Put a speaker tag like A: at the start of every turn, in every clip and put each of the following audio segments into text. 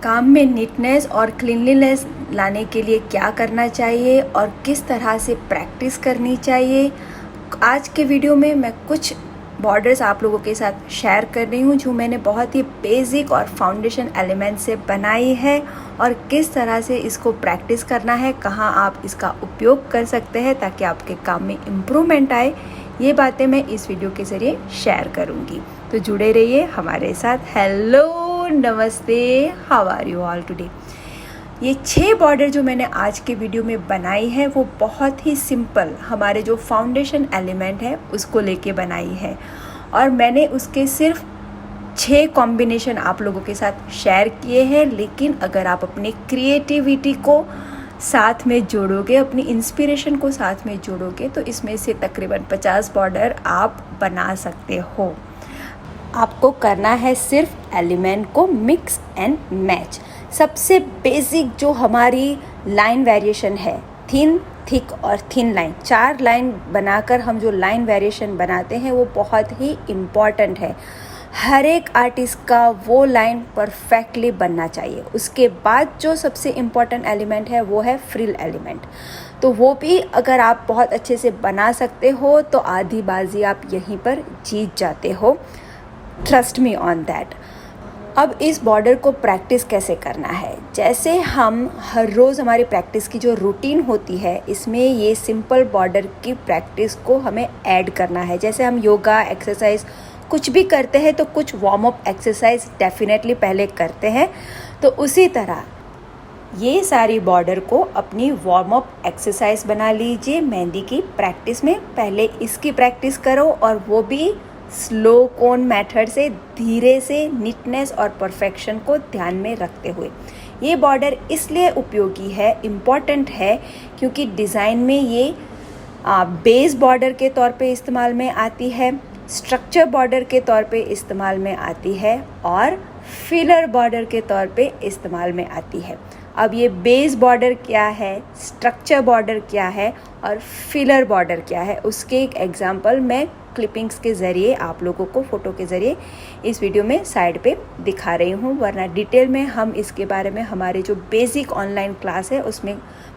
A: काम में नीटनेस और क्लीनलीनेस लाने के लिए क्या करना चाहिए और किस तरह से प्रैक्टिस करनी चाहिए। आज के वीडियो में मैं कुछ बॉर्डर्स आप लोगों के साथ शेयर कर रही हूँ जो मैंने बहुत ही बेसिक और फाउंडेशन एलिमेंट से बनाई है और किस तरह से इसको प्रैक्टिस करना है, कहाँ आप इसका उपयोग कर सकते हैं ताकि आपके काम में इम्प्रूवमेंट आए। ये बातें मैं इस वीडियो के ज़रिए शेयर करूँगी, तो जुड़े रहिए हमारे साथ। हेलो, नमस्ते, how are you all today. ये 6 बॉर्डर जो मैंने आज के वीडियो में बनाई है वो बहुत ही सिंपल हमारे जो फाउंडेशन एलिमेंट है उसको लेके बनाई है और मैंने उसके सिर्फ 6 कॉम्बिनेशन आप लोगों के साथ शेयर किए हैं। लेकिन अगर आप अपनी क्रिएटिविटी को साथ में जोड़ोगे, अपनी इंस्पिरेशन को साथ में जोड़ोगे तो इसमें से तकरीबन 50 बॉर्डर आप बना सकते हो। आपको करना है सिर्फ एलिमेंट को मिक्स एंड मैच। सबसे बेसिक जो हमारी लाइन वेरिएशन है, थिन, थिक और थिन लाइन, 4 लाइन बनाकर हम जो लाइन वेरिएशन बनाते हैं वो बहुत ही इम्पॉर्टेंट है। हर एक आर्टिस्ट का वो लाइन परफेक्टली बनना चाहिए। उसके बाद जो सबसे इम्पॉर्टेंट एलिमेंट है वो है फ्रिल एलिमेंट, तो वो भी अगर आप बहुत अच्छे से बना सकते हो तो आधी बाजी आप यहीं पर जीत जाते हो। Trust me on that. अब इस बॉर्डर को प्रैक्टिस कैसे करना है, जैसे हम हर रोज़ हमारी प्रैक्टिस की जो रूटीन होती है इसमें ये सिंपल बॉर्डर की प्रैक्टिस को हमें ऐड करना है। जैसे हम योगा, एक्सरसाइज कुछ भी करते हैं तो कुछ वार्म अप एक्सरसाइज डेफिनेटली पहले करते हैं, तो उसी तरह ये सारी बॉर्डर को अपनी वार्म अप एक्सरसाइज बना लीजिए। मेहंदी की प्रैक्टिस में पहले इसकी प्रैक्टिस करो और वो भी स्लो कोन मेथड से, धीरे से, नीटनेस और परफेक्शन को ध्यान में रखते हुए। ये बॉर्डर इसलिए उपयोगी है, इम्पॉर्टेंट है, क्योंकि डिज़ाइन में ये बेस बॉर्डर के तौर पे इस्तेमाल में आती है, स्ट्रक्चर बॉर्डर के तौर पे इस्तेमाल में आती है और फिलर बॉर्डर के तौर पे इस्तेमाल में आती है। अब ये बेस बॉर्डर क्या है, स्ट्रक्चर बॉर्डर क्या है और फिलर बॉर्डर क्या है, उसके एक एग्जांपल मैं क्लिपिंग्स के ज़रिए आप लोगों को फ़ोटो के ज़रिए इस वीडियो में साइड पे दिखा रही हूँ, वरना डिटेल में हम इसके बारे में हमारे जो बेसिक ऑनलाइन क्लास है उसमें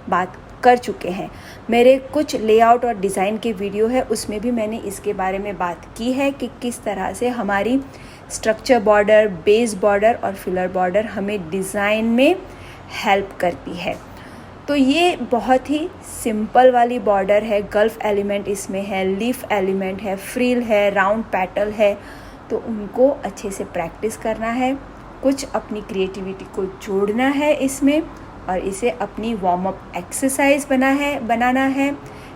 A: बात कर चुके हैं। मेरे कुछ लेआउट और डिज़ाइन के वीडियो है उसमें भी मैंने इसके बारे में बात की है कि किस तरह से हमारी स्ट्रक्चर बॉर्डर, बेस बॉर्डर और फिलर बॉर्डर हमें डिज़ाइन में हेल्प करती है। तो ये बहुत ही सिंपल वाली बॉर्डर है। गल्फ एलिमेंट इसमें है, लीफ एलिमेंट है, फ्रिल है, राउंड पेटल है, तो उनको अच्छे से प्रैक्टिस करना है, कुछ अपनी क्रिएटिविटी को जोड़ना है इसमें और इसे अपनी वार्म अप एक्सरसाइज बनाना है।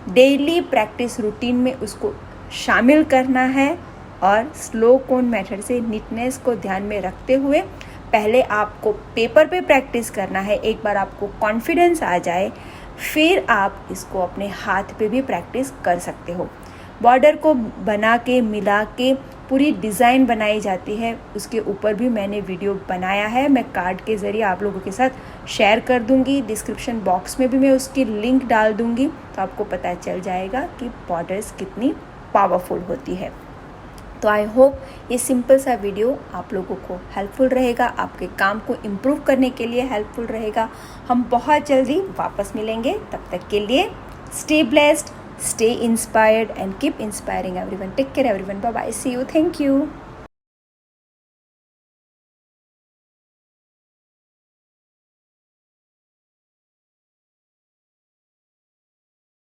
A: डेली प्रैक्टिस रूटीन में उसको शामिल करना है और स्लो कोन मेथड से नीटनेस को ध्यान में रखते हुए पहले आपको पेपर पे प्रैक्टिस करना है। एक बार आपको कॉन्फिडेंस आ जाए फिर आप इसको अपने हाथ पे भी प्रैक्टिस कर सकते हो। बॉर्डर को बना के, मिला के पूरी डिज़ाइन बनाई जाती है, उसके ऊपर भी मैंने वीडियो बनाया है, मैं कार्ड के ज़रिए आप लोगों के साथ शेयर कर दूंगी। डिस्क्रिप्शन बॉक्स में भी मैं उसकी लिंक डाल दूंगी, तो आपको पता चल जाएगा कि बॉर्डर्स कितनी पावरफुल होती है। तो आई होप ये सिंपल सा वीडियो आप लोगों को हेल्पफुल रहेगा, आपके काम को इम्प्रूव करने के लिए हेल्पफुल रहेगा। हम बहुत जल्दी वापस मिलेंगे, तब तक के लिए stay blessed, stay inspired and keep inspiring everyone. Take care everyone, bye bye, see you, thank you.